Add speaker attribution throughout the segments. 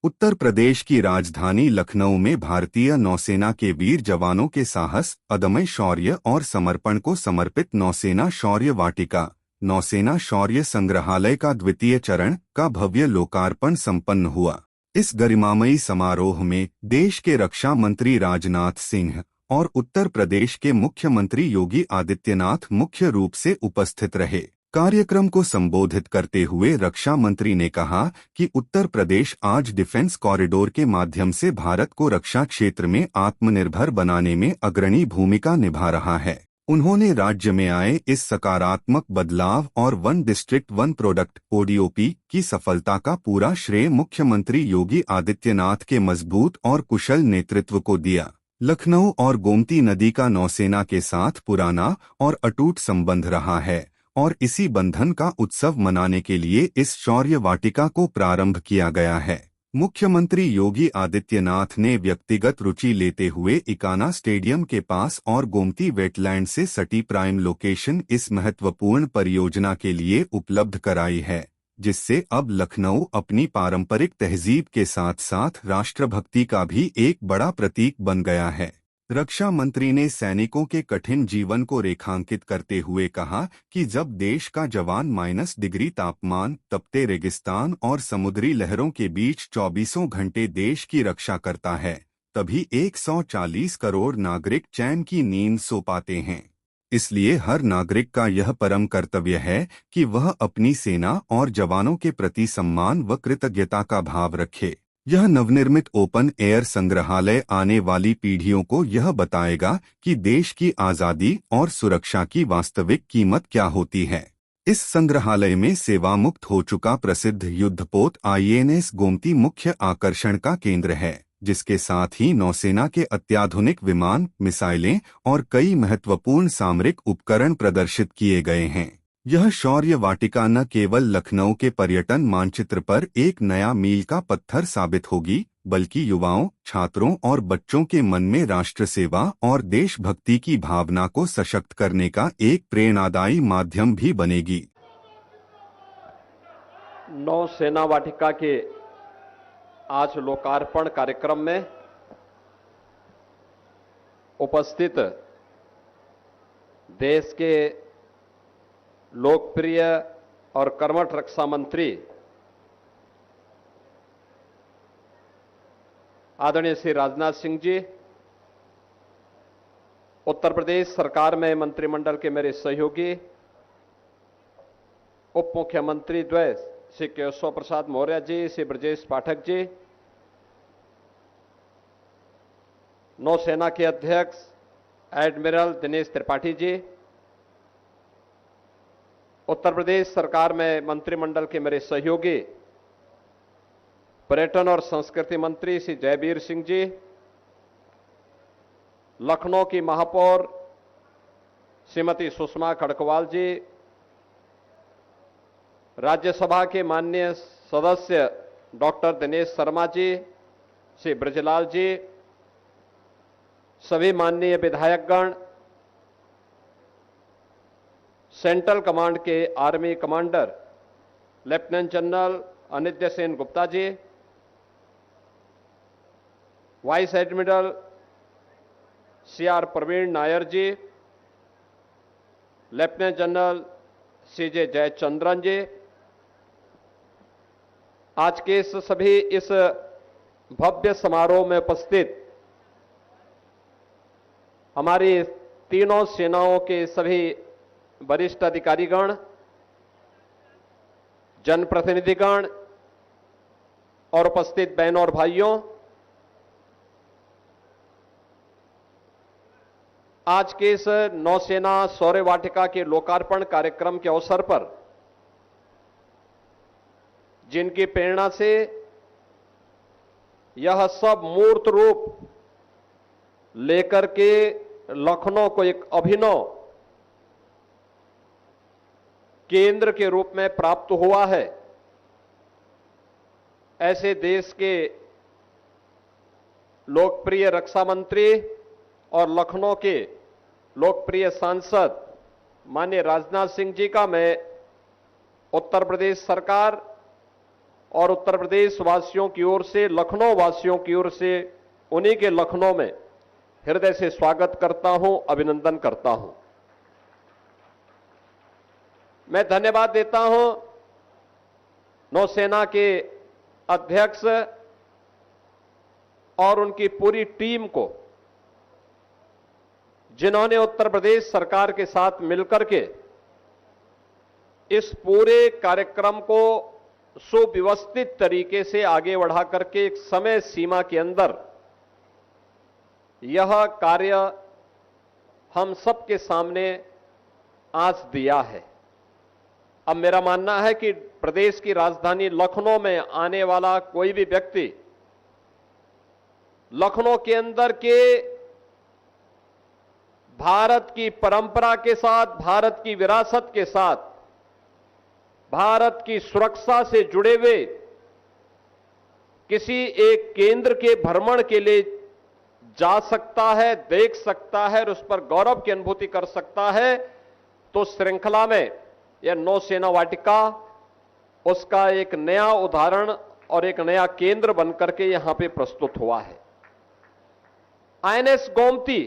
Speaker 1: उत्तर प्रदेश की राजधानी लखनऊ में भारतीय नौसेना के वीर जवानों के साहस, अदम्य शौर्य और समर्पण को समर्पित नौसेना शौर्य वाटिका, नौसेना शौर्य संग्रहालय का द्वितीय चरण का भव्य लोकार्पण संपन्न हुआ। इस गरिमामयी समारोह में देश के रक्षा मंत्री राजनाथ सिंह और उत्तर प्रदेश के मुख्यमंत्री योगी आदित्यनाथ मुख्य रूप से उपस्थित रहे। कार्यक्रम को संबोधित करते हुए रक्षा मंत्री ने कहा कि उत्तर प्रदेश आज डिफेंस कॉरिडोर के माध्यम से भारत को रक्षा क्षेत्र में आत्मनिर्भर बनाने में अग्रणी भूमिका निभा रहा है। उन्होंने राज्य में आए इस सकारात्मक बदलाव और one district one product ODOP की सफलता का पूरा श्रेय मुख्यमंत्री योगी आदित्यनाथ के मजबूत और कुशल नेतृत्व को दिया। लखनऊ और गोमती नदी का नौसेना के साथ पुराना और अटूट संबंध रहा है और इसी बंधन का उत्सव मनाने के लिए इस शौर्य वाटिका को प्रारंभ किया गया है। मुख्यमंत्री योगी आदित्यनाथ ने व्यक्तिगत रुचि लेते हुए इकाना स्टेडियम के पास और गोमती वेटलैंड से सटी प्राइम लोकेशन इस महत्वपूर्ण परियोजना के लिए उपलब्ध कराई है, जिससे अब लखनऊ अपनी पारंपरिक तहजीब के साथ साथ राष्ट्रभक्ति का भी एक बड़ा प्रतीक बन गया है। रक्षा मंत्री ने सैनिकों के कठिन जीवन को रेखांकित करते हुए कहा कि जब देश का जवान -डिग्री तापमान, तपते रेगिस्तान और समुद्री लहरों के बीच 24 घंटे देश की रक्षा करता है, तभी 140 करोड़ नागरिक चैन की नींद सो पाते हैं। इसलिए हर नागरिक का यह परम कर्तव्य है कि वह अपनी सेना और जवानों के प्रति सम्मान व कृतज्ञता का भाव रखे। यह नवनिर्मित ओपन एयर संग्रहालय आने वाली पीढ़ियों को यह बताएगा कि देश की आज़ादी और सुरक्षा की वास्तविक कीमत क्या होती है। इस संग्रहालय में सेवामुक्त हो चुका प्रसिद्ध युद्धपोत INS गोमती मुख्य आकर्षण का केंद्र है, जिसके साथ ही नौसेना के अत्याधुनिक विमान, मिसाइलें और कई महत्वपूर्ण सामरिक उपकरण प्रदर्शित किए गए हैं। यह शौर्य वाटिका न केवल लखनऊ के पर्यटन मानचित्र पर एक नया मील का पत्थर साबित होगी, बल्कि युवाओं, छात्रों और बच्चों के मन में राष्ट्र सेवा और देशभक्ति की भावना को सशक्त करने का एक प्रेरणादायी माध्यम भी बनेगी।
Speaker 2: नौसेना वाटिका के आज लोकार्पण कार्यक्रम में उपस्थित देश के लोकप्रिय और कर्मठ रक्षा मंत्री आदरणीय श्री राजनाथ सिंह जी, उत्तर प्रदेश सरकार में मंत्रिमंडल के मेरे सहयोगी उप मुख्यमंत्री द्वय श्री केशव प्रसाद मौर्य जी, श्री ब्रजेश पाठक जी, नौसेना के अध्यक्ष एडमिरल दिनेश त्रिपाठी जी, उत्तर प्रदेश सरकार में मंत्रिमंडल के मेरे सहयोगी पर्यटन और संस्कृति मंत्री श्री जयवीर सिंह जी, लखनऊ की महापौर श्रीमती सुषमा खड़कवाल जी, राज्यसभा के माननीय सदस्य डॉक्टर दिनेश शर्मा जी, श्री ब्रजलाल जी, सभी माननीय विधायकगण, सेंट्रल कमांड के army commander lieutenant general Anindya Sen Gupta ji, vice admiral CR Praveen Nair ji, lieutenant general CJ Jayachandran ji, आज के इस भव्य समारोह में उपस्थित हमारी तीनों सेनाओं के सभी वरिष्ठ अधिकारीगण, जनप्रतिनिधिगण और उपस्थित बहनों और भाइयों, आज के इस नौसेना शौर्य वाटिका के लोकार्पण कार्यक्रम के अवसर पर जिनकी प्रेरणा से यह सब मूर्त रूप लेकर के लखनऊ को एक अभिनव केंद्र के रूप में प्राप्त हुआ है, ऐसे देश के लोकप्रिय रक्षा मंत्री और लखनऊ के लोकप्रिय सांसद माननीय राजनाथ सिंह जी का मैं उत्तर प्रदेश सरकार और उत्तर प्रदेश वासियों की ओर से, लखनऊ वासियों की ओर से उन्हीं के लखनऊ में हृदय से स्वागत करता हूं, अभिनंदन करता हूं। मैं धन्यवाद देता हूं नौसेना के अध्यक्ष और उनकी पूरी टीम को, जिन्होंने उत्तर प्रदेश सरकार के साथ मिलकर के इस पूरे कार्यक्रम को सुव्यवस्थित तरीके से आगे बढ़ा करके एक समय सीमा के अंदर यह कार्य हम सबके सामने आज दिया है। अब मेरा मानना है कि प्रदेश की राजधानी लखनऊ में आने वाला कोई भी व्यक्ति लखनऊ के अंदर के भारत की परंपरा के साथ, भारत की विरासत के साथ, भारत की सुरक्षा से जुड़े हुए किसी एक केंद्र के भ्रमण के लिए जा सकता है, देख सकता है और उस पर गौरव की अनुभूति कर सकता है। तो श्रृंखला में यह नौसेना वाटिका उसका एक नया उदाहरण और एक नया केंद्र बनकर के यहां पे प्रस्तुत हुआ है। आईएनएस गोमती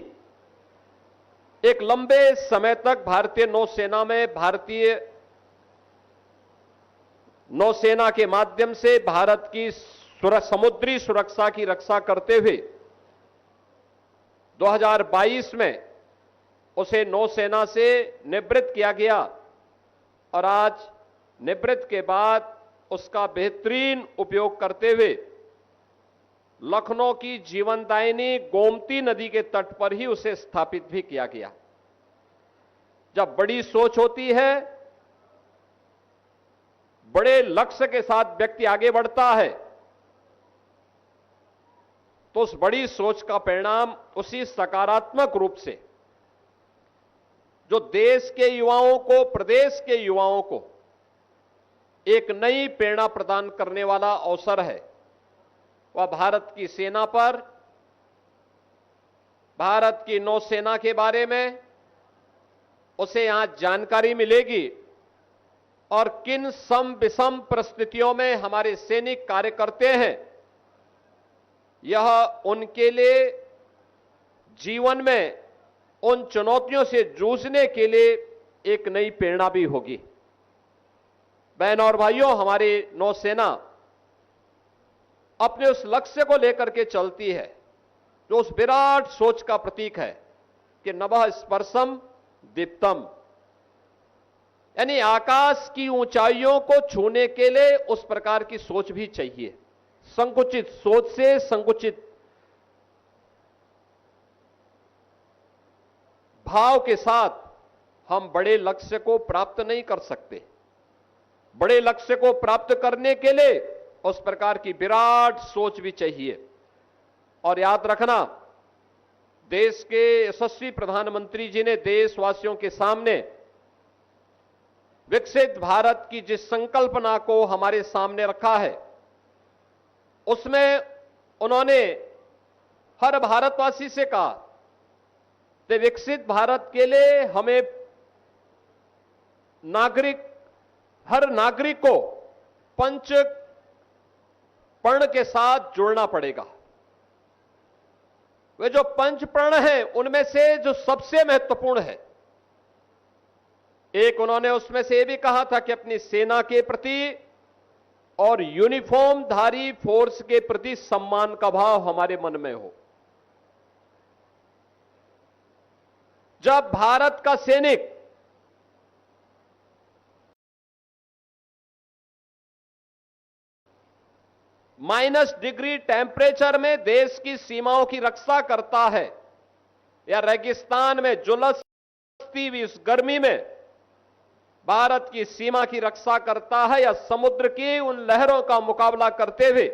Speaker 2: एक लंबे समय तक भारतीय नौसेना में, भारतीय नौसेना के माध्यम से भारत की समुद्री सुरक्षा की रक्षा करते हुए 2022 में उसे नौसेना से निवृत्त किया गया और आज निवृत्त के बाद उसका बेहतरीन उपयोग करते हुए लखनऊ की जीवनदायिनी गोमती नदी के तट पर ही उसे स्थापित भी किया गया। जब बड़ी सोच होती है, बड़े लक्ष्य के साथ व्यक्ति आगे बढ़ता है, तो उस बड़ी सोच का परिणाम उसी सकारात्मक रूप से जो देश के युवाओं को, प्रदेश के युवाओं को एक नई प्रेरणा प्रदान करने वाला अवसर है, वह भारत की सेना पर, भारत की नौसेना के बारे में उसे यहां जानकारी मिलेगी और किन सम विषम परिस्थितियों में हमारे सैनिक कार्य करते हैं, यह उनके लिए जीवन में उन चुनौतियों से जूझने के लिए एक नई प्रेरणा भी होगी। बहनों और भाइयों, हमारी नौसेना अपने उस लक्ष्य को लेकर के चलती है जो उस विराट सोच का प्रतीक है कि नभः स्पर्शम दीप्तम, यानी आकाश की ऊंचाइयों को छूने के लिए उस प्रकार की सोच भी चाहिए। संकुचित सोच से, संकुचित भाव के साथ हम बड़े लक्ष्य को प्राप्त नहीं कर सकते। बड़े लक्ष्य को प्राप्त करने के लिए उस प्रकार की विराट सोच भी चाहिए। और याद रखना, देश के यशस्वी प्रधानमंत्री जी ने देशवासियों के सामने विकसित भारत की जिस संकल्पना को हमारे सामने रखा है, उसमें उन्होंने हर भारतवासी से कहा कि विकसित भारत के लिए हमें हर नागरिक को पंच प्रण के साथ जुड़ना पड़ेगा। वे जो पंच प्रण हैं, उनमें से जो सबसे महत्वपूर्ण है, एक उन्होंने उसमें से यह भी कहा था कि अपनी सेना के प्रति और यूनिफॉर्म धारी फोर्स के प्रति सम्मान का भाव हमारे मन में हो। जब भारत का सैनिक -डिग्री टेम्परेचर में देश की सीमाओं की रक्षा करता है, या रेगिस्तान में झुलसती हुई इस गर्मी में भारत की सीमा की रक्षा करता है, या समुद्र की उन लहरों का मुकाबला करते हुए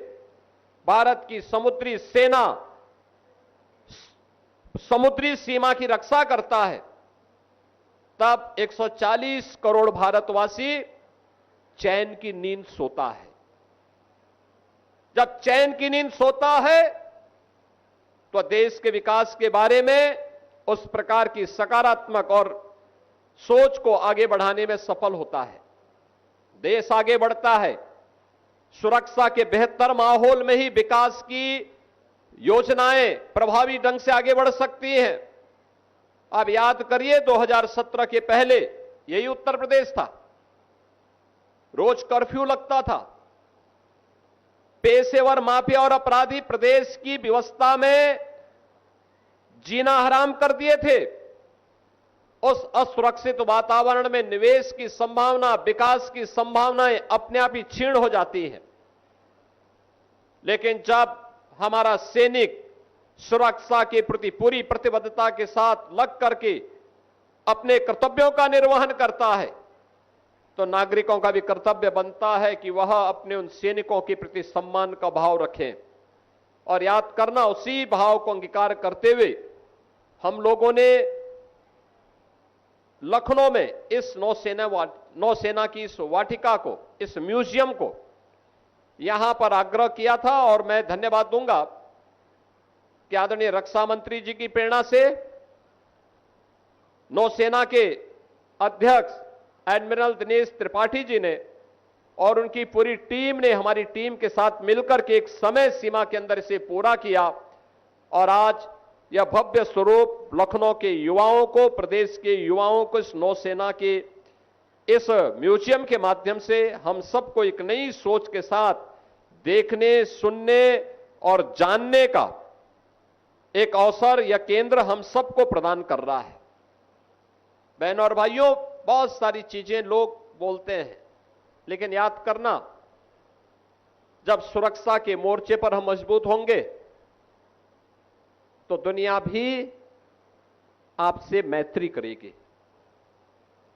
Speaker 2: भारत की समुद्री सेना समुद्री सीमा की रक्षा करता है, तब 140 करोड़ भारतवासी चैन की नींद सोता है। जब चैन की नींद सोता है तो देश के विकास के बारे में उस प्रकार की सकारात्मक और सोच को आगे बढ़ाने में सफल होता है। देश आगे बढ़ता है, सुरक्षा के बेहतर माहौल में ही विकास की योजनाएं प्रभावी ढंग से आगे बढ़ सकती हैं। आप याद करिए 2017 के पहले यही उत्तर प्रदेश था, रोज कर्फ्यू लगता था, पेशेवर माफिया और अपराधी प्रदेश की व्यवस्था में जीना हराम कर दिए थे। उस असुरक्षित वातावरण में निवेश की संभावना, विकास की संभावनाएं अपने आप ही क्षीण हो जाती हैं। लेकिन जब हमारा सैनिक सुरक्षा के प्रति पूरी प्रतिबद्धता के साथ लग करके अपने कर्तव्यों का निर्वहन करता है, तो नागरिकों का भी कर्तव्य बनता है कि वह अपने उन सैनिकों के प्रति सम्मान का भाव रखें। और याद करना, उसी भाव को अंगीकार करते हुए हम लोगों ने लखनऊ में इस नौसेना की इस वाटिका को, इस म्यूजियम को यहां पर आग्रह किया था। और मैं धन्यवाद दूंगा कि आदरणीय रक्षा मंत्री जी की प्रेरणा से नौसेना के अध्यक्ष एडमिरल दिनेश त्रिपाठी जी ने और उनकी पूरी टीम ने हमारी टीम के साथ मिलकर के एक समय सीमा के अंदर इसे पूरा किया। और आज यह भव्य स्वरूप लखनऊ के युवाओं को, प्रदेश के युवाओं को इस नौसेना के इस म्यूजियम के माध्यम से हम सबको एक नई सोच के साथ देखने, सुनने और जानने का एक अवसर या केंद्र हम सबको प्रदान कर रहा है। बहनों और भाइयों, बहुत सारी चीजें लोग बोलते हैं, लेकिन याद करना, जब सुरक्षा के मोर्चे पर हम मजबूत होंगे तो दुनिया भी आपसे मैत्री करेगी।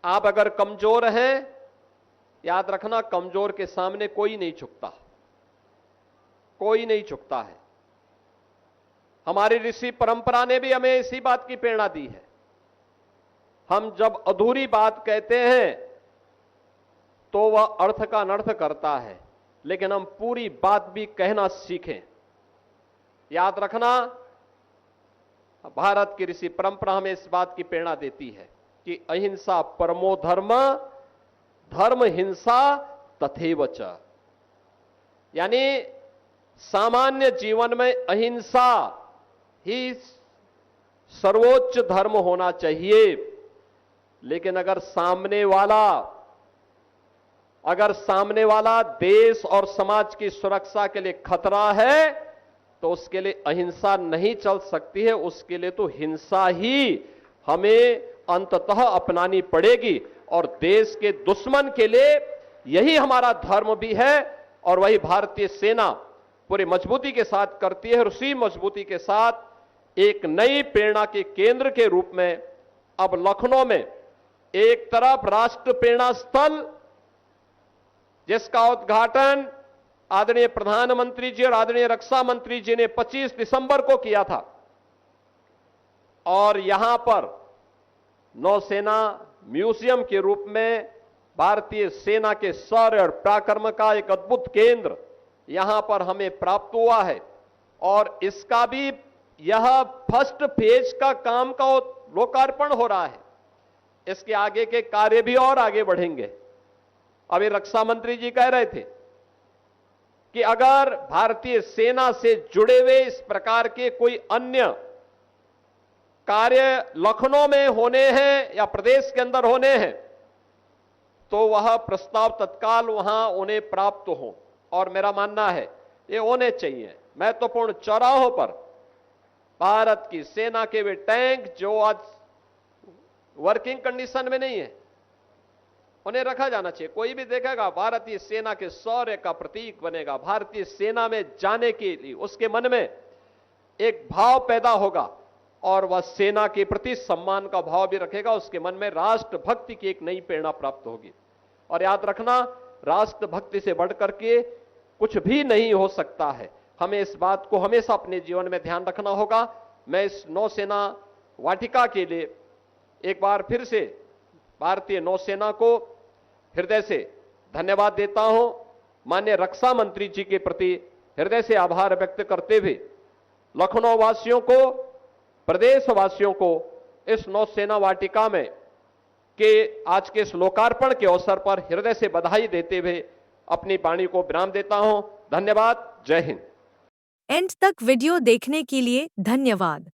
Speaker 2: आप अगर कमजोर हैं, याद रखना, कमजोर के सामने कोई नहीं झुकता, कोई नहीं झुकता है। हमारी ऋषि परंपरा ने भी हमें इसी बात की प्रेरणा दी है। हम जब अधूरी बात कहते हैं तो वह अर्थ का अनर्थ करता है, लेकिन हम पूरी बात भी कहना सीखें। याद रखना, भारत की ऋषि परंपरा हमें इस बात की प्रेरणा देती है कि अहिंसा परमो धर्म, धर्म हिंसा तथैव च। यानी सामान्य जीवन में अहिंसा ही सर्वोच्च धर्म होना चाहिए, लेकिन अगर सामने वाला देश और समाज की सुरक्षा के लिए खतरा है तो उसके लिए अहिंसा नहीं चल सकती है, उसके लिए तो हिंसा ही हमें अंततः अपनानी पड़ेगी। और देश के दुश्मन के लिए यही हमारा धर्म भी है और वही भारतीय सेना पूरी मजबूती के साथ करती है। और उसी मजबूती के साथ एक नई प्रेरणा के केंद्र के रूप में अब लखनऊ में एक तरफ राष्ट्र प्रेरणा स्थल, जिसका उद्घाटन आदरणीय प्रधानमंत्री जी और आदरणीय रक्षा मंत्री जी ने 25 दिसंबर को किया था, और यहां पर नौसेना म्यूजियम के रूप में भारतीय सेना के शौर्य और पराक्रम का एक अद्भुत केंद्र यहां पर हमें प्राप्त हुआ है। और इसका भी यह फर्स्ट फेज का काम का लोकार्पण हो रहा है। इसके आगे के कार्य भी और आगे बढ़ेंगे। अभी रक्षा मंत्री जी कह रहे थे कि अगर भारतीय सेना से जुड़े हुए इस प्रकार के कोई अन्य कार्य लखनऊ में होने हैं या प्रदेश के अंदर होने हैं तो वह प्रस्ताव तत्काल वहां उन्हें प्राप्त हो। और मेरा मानना है ये होने चाहिए। महत्वपूर्ण चौराहों पर भारत की सेना के वे टैंक जो आज वर्किंग कंडीशन में नहीं है, उन्हें रखा जाना चाहिए। कोई भी देखेगा भारतीय सेना के शौर्य का प्रतीक बनेगा। भारतीय सेना में जाने के लिए उसके मन में एक भाव पैदा होगा और वह सेना के प्रति सम्मान का भाव भी रखेगा। उसके मन में राष्ट्रभक्ति की एक नई प्रेरणा प्राप्त होगी। और याद रखना, राष्ट्रभक्ति से बढ़कर के कुछ भी नहीं हो सकता है। हमें इस बात को हमेशा अपने जीवन में ध्यान रखना होगा। मैं इस नौसेना वाटिका के लिए एक बार फिर से भारतीय नौसेना को हृदय से धन्यवाद देता हूं। माननीय रक्षा मंत्री जी के प्रति हृदय से आभार व्यक्त करते हुए लखनऊ वासियों को, प्रदेश वासियों को इस नौसेना वाटिका में के आज के इस लोकार्पण के अवसर पर हृदय से बधाई देते हुए अपनी वाणी को विराम देता हूं। धन्यवाद। जय हिंद।
Speaker 3: एंड तक वीडियो देखने के लिए धन्यवाद।